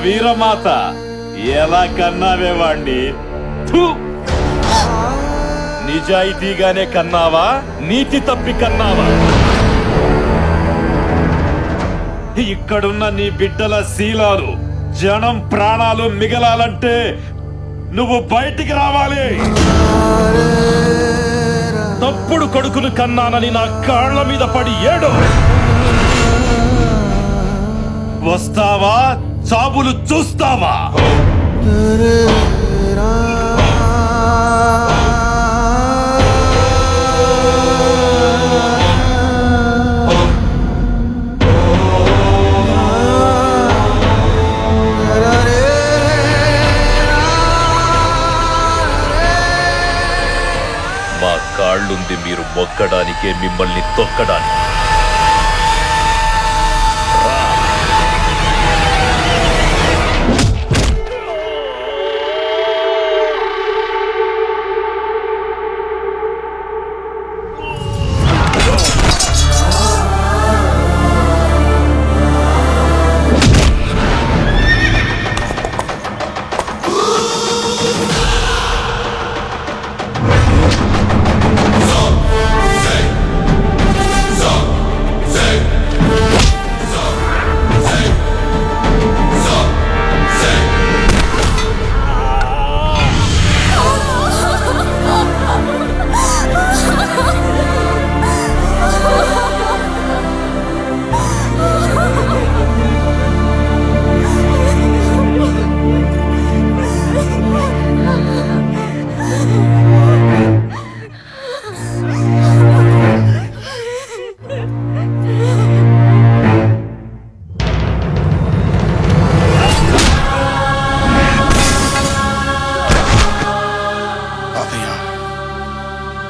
వీరమాత ఎలా కన్నావే వాణ్ణి? నిజాయితీగానే కన్నావా, నీతి తప్పి కన్నావా? ఇక్కడున్న నీ బిడ్డల శీలాలు, జనం ప్రాణాలు మిగలాలంటే నువ్వు బయటికి రావాలి. తప్పుడు కొడుకులు కన్నానని నా కాళ్ళ మీద పడి ఏడు. వస్తావా, చాబులు చూస్తావా? మా కాళ్ళుంది మీరు మొక్కడానికే, మిమ్మల్ని తొక్కడానికి.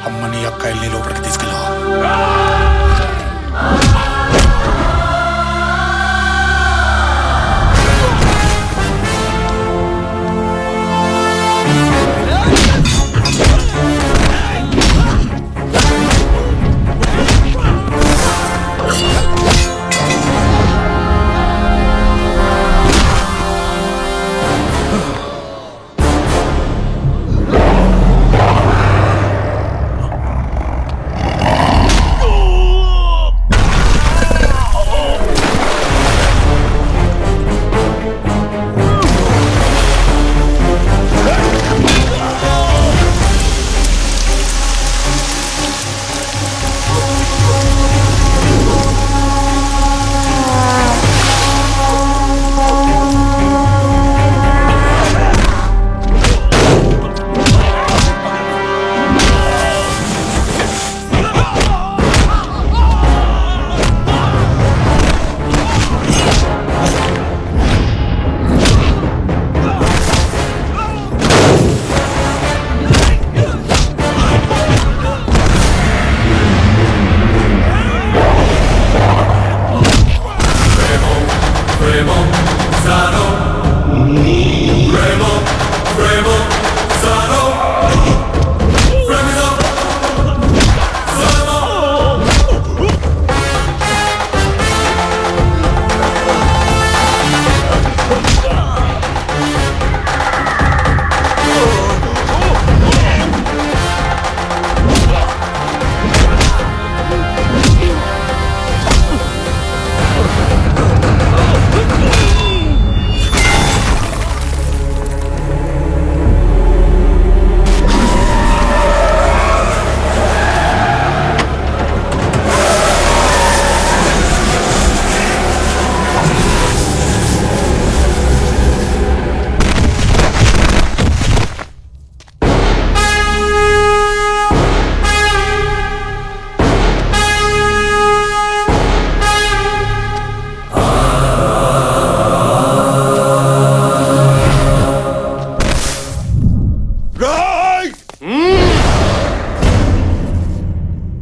అమ్మని అక్కాయిల్ని లోపలికి తీసుకెళ్ళా.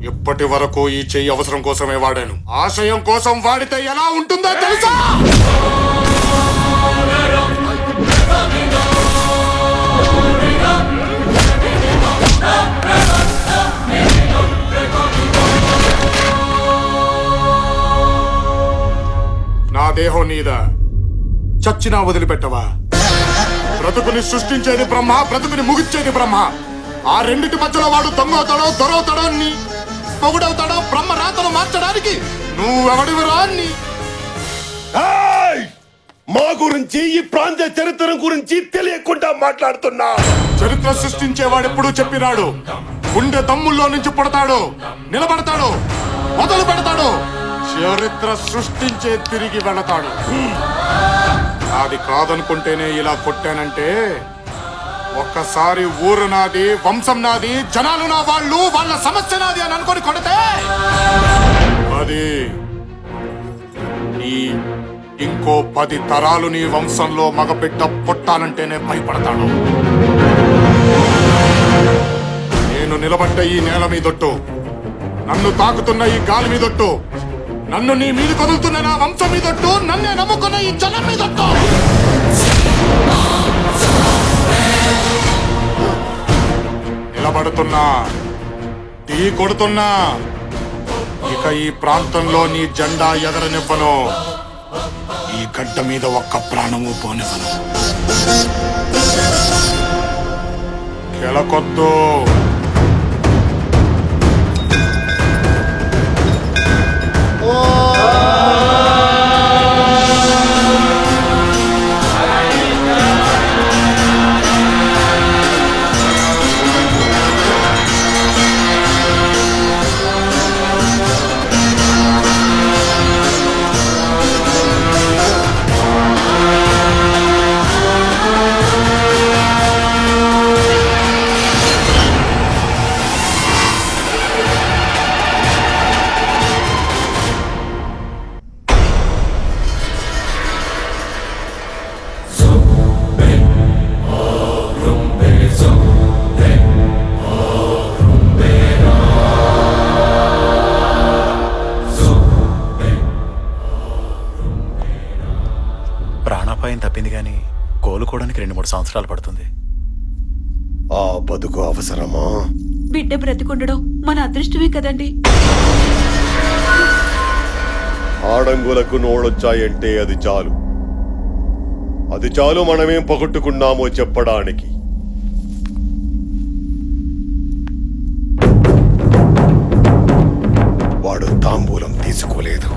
ఇప్పటి వరకు ఈ చెయ్యి అవసరం కోసమే వాడాను. ఆశయం కోసం వాడితే ఎలా ఉంటుందో తెలుసా? నా దేహం నీదా, చచ్చినా వదిలిపెట్టవా? బ్రతుకుని సృష్టించేది బ్రహ్మ, బ్రతుకుని ముగిచ్చేది బ్రహ్మ. ఆ రెండిటి మధ్యలో వాడు దొంగవుతాడో దొరవుతాడో నీ పొగుడవుతాడో బ్రహ్మ రాతను మార్చడానికి నువ్వెవడివిరా నీ? మా గురించి ఈ ప్రాంత చరిత్ర గురించి తెలియకుండా మాట్లాడుతున్నా. చరిత్ర సృష్టించేవాడెప్పుడు చెప్పినాడు, గుండె దమ్ముల్లో నుంచి పుడతాడు, నిలబడతాడు, మొదలు పెడతాడు, చరిత్ర సృష్టించే తిరిగి వెళతాడు. అది కాదనుకుంటేనే ఇలా కొట్టానంటే, ఒక్కసారి ఊరు నాది, వంశం నాది, జనాలు నా వాళ్ళు, వాళ్ళ సమస్య నాది అని అనుకొని కొడితే అది ఈ ఇంకో 10 తరాలు నీ వంశంలో మగబిడ్డ పుట్టాలంటేనే భయపడతాడు. నేను నిలబడ్డ ఈ నేల మీదొట్టు, నన్ను తాకుతున్న ఈ గాలి మీదొట్టు, నన్ను నీ మీద కదులుతున్న నా వంశం మీదొట్టు, నన్నే నమ్ముకున్న ఈ జనం మీదొట్టు. నిలబడుతున్నా, ఢీ కొడుతున్నా, ఇక ఈ ప్రాంతంలో నీ జెండా ఎగరనివ్వను, ఈ గడ్డ మీద ఒక్క ప్రాణము పోనివ్వను. కెలకొద్దు. ప్రాణాపాయం తప్పింది కానీ కోలుకోవడానికి 2-3 సంవత్సరాలు పడుతుంది. ఆ బతుకు అవసరమా? బిడ్డ బ్రతికుండడం మన అదృష్టమే కదండి. ఆడంగులకు నోడొచ్చాయంటే అది చాలు. అది చాలు మనమేం పగొట్టుకున్నామో చెప్పడానికి. వాడు తాంబూలం తీసుకోలేదు,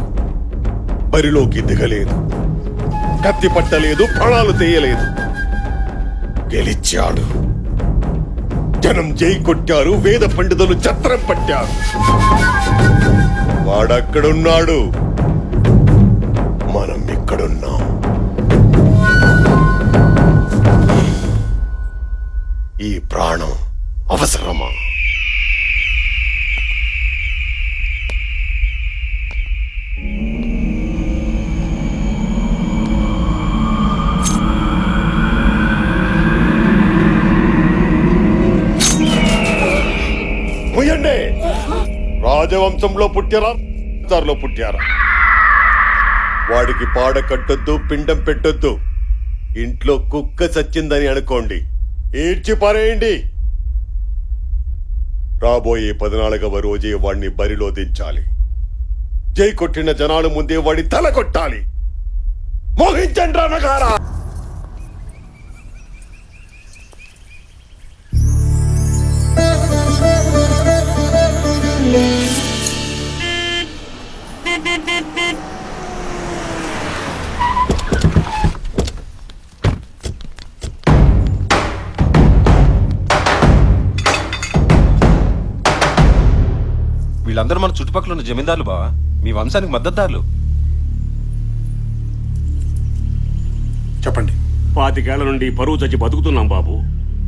బరిలోకి దిగలేదు, కత్తి పట్టలేదు, ప్రాణాలు తీయలేదు. గెలిచాడు. జనం జై కొట్టారు, వేద పండితులు చత్రం పట్టారు. వాడక్కడున్నాడు, మనం ఇక్కడున్నాం. ఈ ప్రాణం అవసరమా? రాజవంశంలో పుట్టారా, పుట్టారా? వాడికి పాడ కట్టొద్దు, పిండం పెట్టొద్దు. ఇంట్లో కుక్క చచ్చిందని అనుకోండి, ఈడ్చి పారేయండి. రాబోయే 14వ రోజే వాడిని బరిలో దించాలి. జై కొట్టిన జనాలు ముందే వాడి తల కొట్టాలి. మోహించండి రణగారా. వీళ్ళందరూ మన చుట్టుపక్కల ఉన్న జమీందారులు బావా, మీ వంశానికి మద్దతుదారులు. చెప్పండి. 25 ఏళ్ల నుండి పరువు చచ్చి బతుకుతున్నాం బాబు.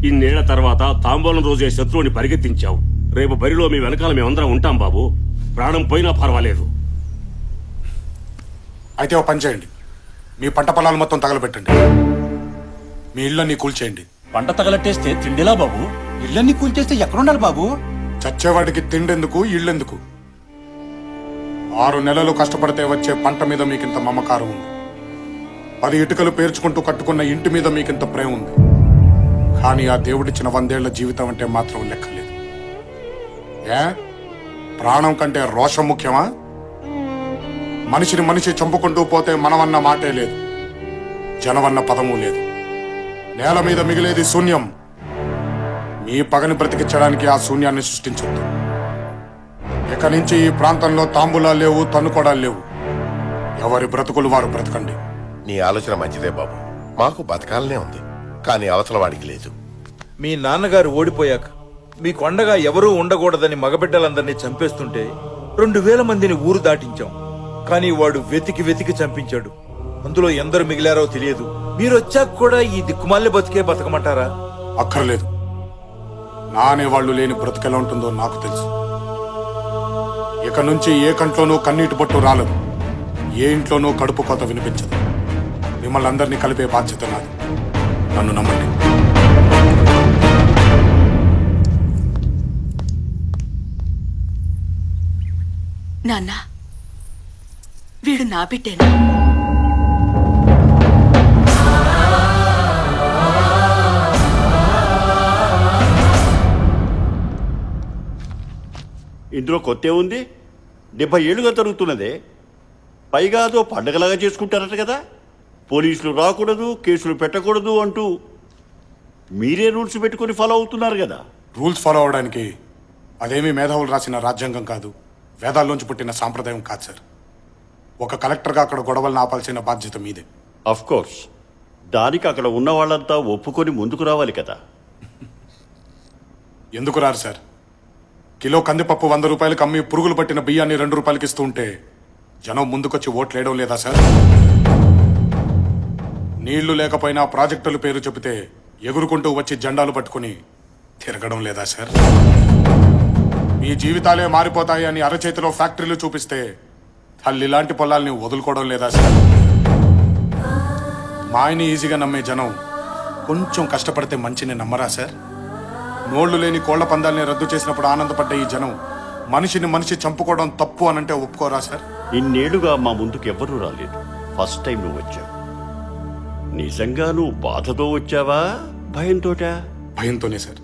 ఇన్నేళ్ల తర్వాత తాంబూలం రోజే శత్రువుని పరిగెత్తించావు. రేపు బరిలో మీ వెనకాల మేమందరం ఉంటాం బాబు. ప్రాణం పోయినా పర్వాలేదు. అయితే ఓ పని చేయండి, మీ పంట పొలాలు మొత్తం తగలబెట్టండి, మీ ఇళ్ళన్నీ కూల్చేయండి. పంట తగలట్టేస్తే తిండిలా బాబు? ఇళ్ళన్నీ కూల్చేస్తే ఎక్కడుండాలి బాబు? చచ్చేవాడికి తిండెందుకు, ఇళ్ళెందుకు? 6 నెలలు కష్టపడితే వచ్చే పంట మీద మీకింత మమకారం ఉంది. 10 ఇటుకలు పేర్చుకుంటూ కట్టుకున్న ఇంటి మీద మీకింత ప్రేమ ఉంది. కానీ ఆ దేవుడిచ్చిన 100 ఏళ్ల జీవితం అంటే మాత్రం లెక్కలేదు. ఏ ప్రాణం కంటే రోషం ముఖ్యమా? మనిషిని మనిషి చంపుకుంటూ పోతే మనమన్న మాటే లేదు. జనమన్న పదము లేదు. నేల మీద మిగిలేది శూన్యం. మీ పగని బ్రతికించడానికి ఆ శూన్యాన్ని సృష్టించొద్దు. ఇక నుంచి ఈ ప్రాంతంలో తాంబూలాలు లేవు, తన్నుకోడాలు లేవు. ఎవరి బ్రతుకులు వారు బ్రతకండి. నీ ఆలోచన మంచిదే బాబు. మాకు బతకాలనే ఉంది, కానీ అవతల వాడికి లేదు. మీ నాన్నగారు ఓడిపోయాక మీకు అండగా ఎవరూ ఉండకూడదని మగబిడ్డలందరినీ చంపేస్తుంటే 2000 మందిని ఊరు దాటించాం. కానీ వాడు వెతికి వెతికి చంపించాడు. అందులో ఎందరు మిగిలారో తెలియదు. మీరొచ్చాక కూడా ఈ దిక్కుమాలిన బతికే బతకమంటారా? అక్కర్లేదు. నా అనేవాళ్లు లేని బ్రతుకెలా ఉంటుందో నాకు తెలుసు. ఇక నుంచి ఏ కంట్లోనూ కన్నీటి బొట్టు రాలదు, ఏ ఇంట్లోనూ కడుపు కోత వినిపించదు. మిమ్మల్ని అందరినీ కలిపే బాధ్యత నాది. నన్ను నమ్మండి. నాన్న, వీడు నా బిడ్డేనా? ఇందులో కొత్త ఉంది. 70 ఏళ్ళుగా జరుగుతున్నదే. పైగా అదో పండగలాగా చేసుకుంటారట కదా. పోలీసులు రాకూడదు, కేసులు పెట్టకూడదు అంటూ మీరే రూల్స్ పెట్టుకొని ఫాలో అవుతున్నారు కదా. రూల్స్ ఫాలో అవడానికి అదేమీ మేధావులు రాసిన రాజ్యాంగం కాదు, వేదాల్లోంచి పుట్టిన సాంప్రదాయం కాదు సార్. ఒక కలెక్టర్గా అక్కడ గొడవలను ఆపాల్సిన బాధ్యత మీదే. అఫ్ కోర్స్, దానికి అక్కడ ఉన్న వాళ్ళంతా ఒప్పుకొని ముందుకు రావాలి కదా. ఎందుకు రారు సార్? కిలో కందిపప్పు 100 రూపాయలకి అమ్మి పురుగులు పట్టిన బియ్యాన్ని 2 రూపాయలకి ఇస్తూ ఉంటే జనం ముందుకొచ్చి ఓట్లేయడం లేదా సార్? నీళ్లు లేకపోయినా ప్రాజెక్టుల పేరు చెబితే ఎగురుకుంటూ వచ్చి జెండాలు పట్టుకుని తిరగడం లేదా సార్? మీ జీవితాలే మారిపోతాయి అని అరచేతిలో ఫ్యాక్టరీలు చూపిస్తే తల్లి లాంటి పొలాల్ని వదులుకోవడం లేదా సార్? మాయని ఈజీగా నమ్మే జనం కొంచెం కష్టపడితే మంచిని నమ్మరా సార్? నోళ్లు లేని కోళ్ల పందాల్ని రద్దు చేసినప్పుడు ఆనందపడ్డ ఈ జనం మనిషిని మనిషి చంపుకోవడం తప్పు అనంటే ఒప్పుకోరా సార్? ఇన్నేళ్లుగా మా ముందుకు ఎవ్వరూ రాలేదు. ఫస్ట్ టైం నువ్వు వచ్చావు. నిజంగా నువ్వు బాధతో వచ్చావా, భయంతోటా? భయంతోనే సార్.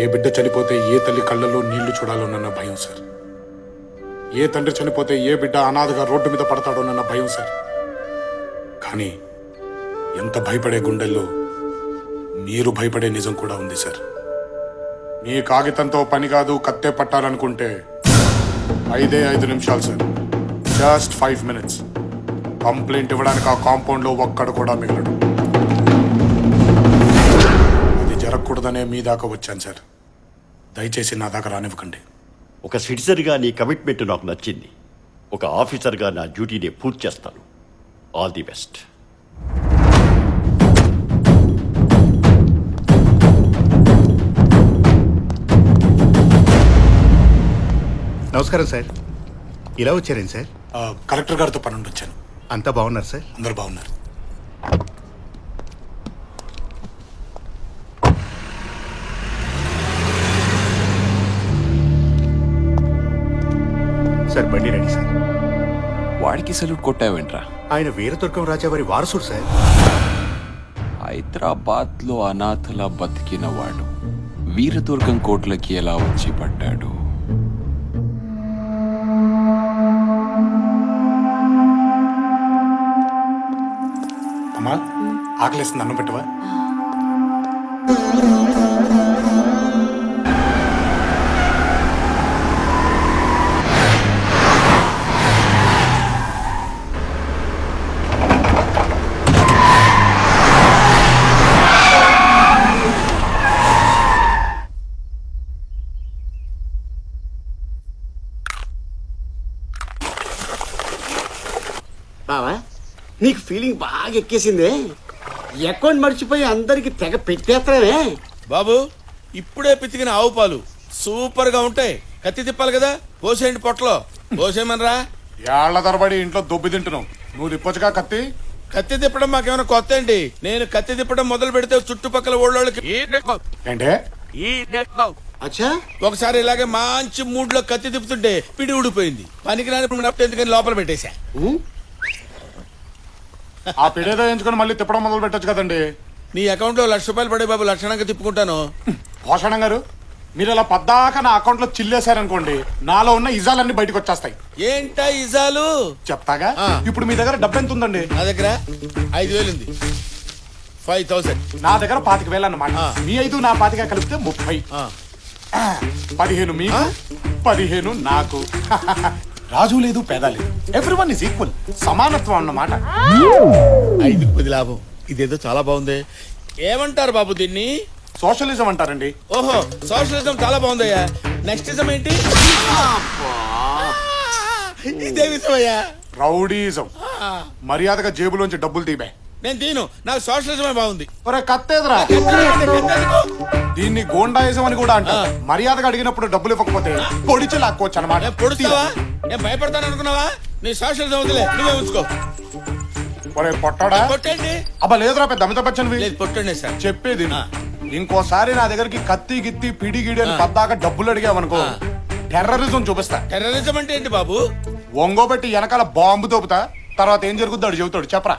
ఏ బిడ్డ చనిపోతే ఏ తల్లి కళ్ళల్లో నీళ్లు చూడాలోనన్న భయం సార్. ఏ తండ్రి చనిపోతే ఏ బిడ్డ అనాథగా రోడ్డు మీద పడతాడోనన్న భయం సార్. కానీ ఎంత భయపడే గుండెల్లో మీరు భయపడే నిజం కూడా ఉంది సార్. మీ కాగితంతో పని కాదు, కత్తే పట్టాలనుకుంటే 5 నిమిషాలు సార్. Just 5 minutes. కంప్లైంట్ ఇవ్వడానికి ఆ కాంపౌండ్ లో ఒక్కడు కూడా మిగలడు. అది జరగకూడదనే మీ దాకా వచ్చాను సార్. దయచేసి నా దాకా రానివ్వకండి. ఒక సిటిజన్గా నీ కమిట్మెంట్ నాకు నచ్చింది. ఒక ఆఫీసర్గా నా డ్యూటీని పూర్తి చేస్తాను. All the best. నమస్కారం సార్. ఇలా వచ్చారేం సార్? కలెక్టర్ గారితో పని ఉండి వచ్చాను. అంతా బాగున్నారు సార్? అందరు బాగున్నారు. సార్ బండి రెడీ సార్. వాడికి సల్యూట్ కొట్టావేంట్రా? ఆయన వీరదుర్గం రాజావారి వారసుడు సార్. హైదరాబాద్ లో అనాథలా బతికిన వాడు వీరదుర్గం కోట్లకి ఎలా వచ్చి పడ్డాడు? అమ్మా, ఆకలిస్తుంది, అన్నం పెట్టవా? బావా, నీకు ఫీలింగ్ బాగా ఎక్కేసిందే. అకౌంట్ మర్చిపోయి అందరికి తెగ పెట్టేస్తానే. బాబు, ఇప్పుడే పితికిన ఆవు పాలు సూపర్ గా ఉంటాయి. కత్తి తిప్పాలి కదా, పోసేయండి పొట్టలో. పోసేయమనరా? ఏళ్ల తరబడి ఇంట్లో దొబ్బి తింటున్నావు, నువ్వు తిప్పొచ్చుగా కత్తి. కత్తి తిప్పడం మాకేమైనా కొత్త అండి? నేను కత్తి తిప్పడం మొదలు పెడితే చుట్టుపక్కల ఊళ్ళోళ్ళకి ఏంటే అచ్చా, ఒకసారి ఇలాగే మంచి మూడ్ లో కత్తి తిప్పుతుంటే పిడి ఊడిపోయింది. పనికిరాని ఎందుకని లోపల పెట్టేశా. ఆ పిడేదో ఎంచుకొని మళ్ళీ తిప్పడం మొదలు పెట్టొచ్చు కదండి. నీ అకౌంట్ లో 1,00,000 రూపాయలు పడే బాబు, లక్షణంగా తిప్పుకుంటాను. భూషణం గారు, మీరు ఇలా పద్దాక నా అకౌంట్ లో చిల్లేశారనుకోండి, నాలో ఉన్న ఇజాలన్నీ బయటకు వచ్చేస్తాయి. ఏంటా ఇజాలు? చెప్తాగా. ఇప్పుడు మీ దగ్గర డబ్బు ఎంత ఉందండి? నా దగ్గర 5,000 ఉంది. 5,000. నా దగ్గర 25,000 అన్నమాట. మీ 5 నా 25 కలిపితే 30. 15 మీకు, 15 నాకు. రాజు లేదు, పేద లేదు, ఎవ్రీవన్ ఇస్ ఈక్వల్. సమానత్వం అన్నమాట. 5కి 10 లాభం. ఇదేదో చాలా బాగుంది. ఏమంటారు బాబు దీన్ని? సోషలిజం అంటారండి. ఓహో, సోషలిజం చాలా బాగుందయ్యా. నెక్స్ట్ ఇజం ఏంటి? ఇదే విషమయ్యా. రౌడీజం. మర్యాదగా జేబులోంచి డబ్బులు తీబే. నేను తీను, నాకు సోషలిజమే బాగుంది. ఒరే కత్తేదరా, దీన్ని గోండాయిజం అని కూడా అంటారు. మర్యాదగా అడిగినప్పుడు డబ్బులు ఇవ్వకపోతే పొడిచి లాక్కోవచ్చు అన్నమాట. పొడుస్తావా? నేను భయపడతాను అనుకున్నావా? నీ సోషలిజం వదిలే, నువ్వే ఉంచుకో. ఒరే పొట్టాడా, కొట్టండి. అబ్బా లేదురా, పెద్ద అమితాబ్ బచ్చన్ పొట్టండి సార్. చెప్పేది ఇంకోసారి నా దగ్గరికి కత్తి గిత్తి పిడి గిడి అని పద్దాక డబ్బులు అడిగావనుకో, టెర్రరిజం చూపిస్తా. టెర్రరిజం అంటే ఏంటి బాబు? ఒంగోబెట్టి వెనకాల బాంబు తోపుతా, తర్వాత ఏం జరుగుద్దాడు చెబుతాడు. చెప్పరా.